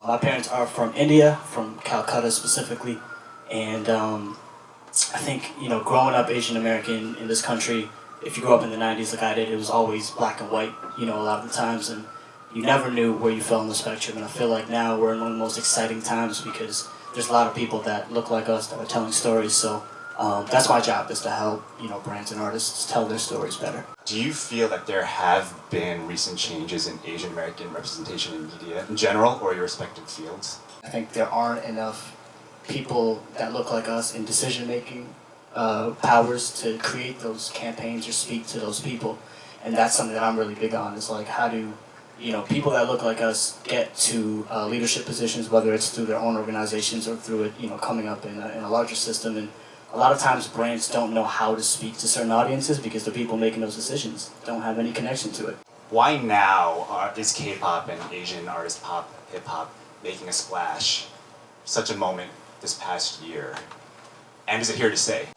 My parents are from India, from Calcutta specifically, and I think, you know, growing up Asian American in this country, if you grew up in the 90s like I did, it was always black and white, you know, a lot of the times, and you never knew where you fell on the spectrum. And I feel like now we're in one of the most exciting times because there's a lot of people that look like us that are telling stories. So that's my job, is to help, you know, brands and artists tell their stories better. Do you feel that there have been recent changes in Asian American representation in media in general, or your respective fields? I think there aren't enough people that look like us in decision-making powers to create those campaigns or speak to those people. And that's something that I'm really big on, is like, how do, you know, people that look like us get to leadership positions, whether it's through their own organizations or through it, you know, coming up in a larger system. And a lot of times brands don't know how to speak to certain audiences because the people making those decisions don't have any connection to it. Why now is K-pop and Asian artist pop, hip-hop making a splash, such a moment this past year? And is it here to stay?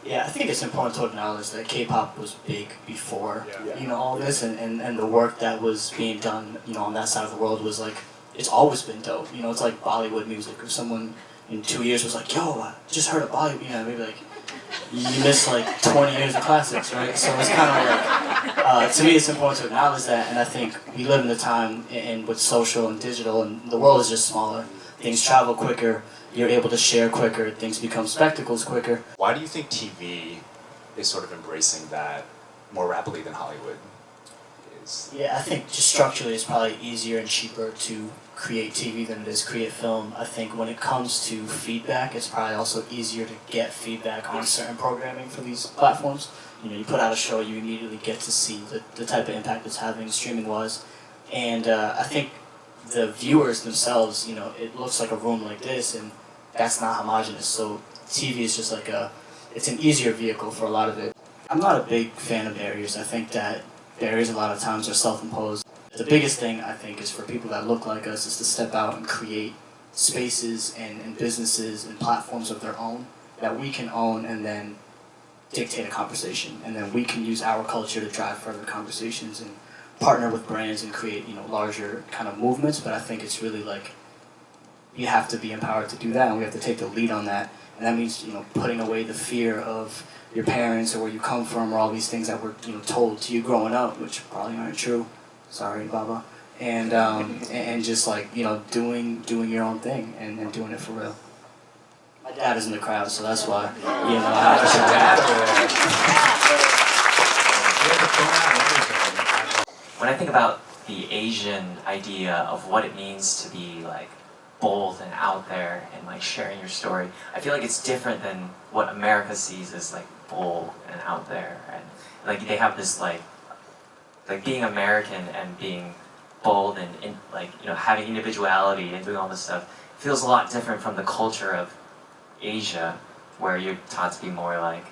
Yeah, I think it's important to acknowledge that K-pop was big before, you know, all this, and the work that was being done, you know, on that side of the world was like, it's always been dope. You know, it's like Bollywood music. If someone in 2 years was like, yo, I just heard a Bollywood, you know, maybe like, you miss like 20 years of classics, right? So it's kind of like, to me it's important to acknowledge that, and I think we live in a time and with social and digital, and the world is just smaller. Things travel quicker, you're able to share quicker, things become spectacles quicker. Why do you think TV is sort of embracing that more rapidly than Hollywood is? Yeah, I think just structurally it's probably easier and cheaper to create TV than it is create film. I think when it comes to feedback, it's probably also easier to get feedback on certain programming for these platforms. You know, you put out a show, you immediately get to see the type of impact it's having streaming-wise. And I think the viewers themselves, you know, it looks like a room like this, and that's not homogenous. So TV is just like it's an easier vehicle for a lot of it. I'm not a big fan of barriers. I think that barriers a lot of times are self-imposed. The biggest thing, I think, is for people that look like us is to step out and create spaces and businesses and platforms of their own that we can own and then dictate a conversation. And then we can use our culture to drive further conversations and partner with brands and create, you know, larger kind of movements. But I think it's really like, you have to be empowered to do that, and we have to take the lead on that. And that means, you know, putting away the fear of your parents or where you come from or all these things that were, you know, told to you growing up, which probably aren't true. Sorry, Baba. And just like, you know, doing your own thing and doing it for real. My dad is in the crowd, so that's why, you know, I have to. When I think about the Asian idea of what it means to be like bold and out there and like sharing your story, I feel like it's different than what America sees as like bold and out there. And like they have this like being American and being bold and like, you know, having individuality and doing all this stuff feels a lot different from the culture of Asia, where you're taught to be more like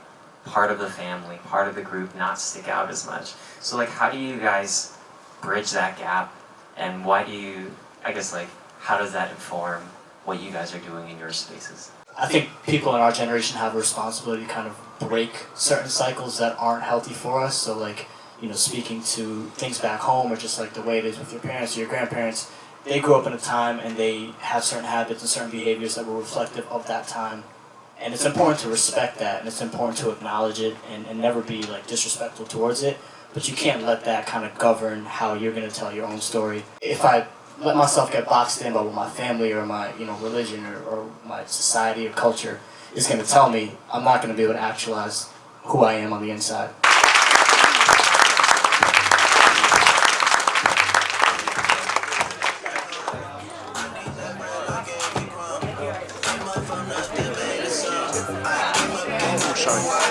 part of the family, part of the group, not stick out as much. So like, how do you guys bridge that gap, and why do you, I guess, like, how does that inform what you guys are doing in your spaces? I think people in our generation have a responsibility to kind of break certain cycles that aren't healthy for us. So like, you know, speaking to things back home, or just like the way it is with your parents or your grandparents, they grew up in a time and they have certain habits and certain behaviors that were reflective of that time. And it's important to respect that, and it's important to acknowledge it and never be like disrespectful towards it. But you can't let that kind of govern how you're going to tell your own story. If I let myself get boxed in by what my family or my, you know, religion or my society or culture is going to tell me, I'm not going to be able to actualize who I am on the inside. Sorry.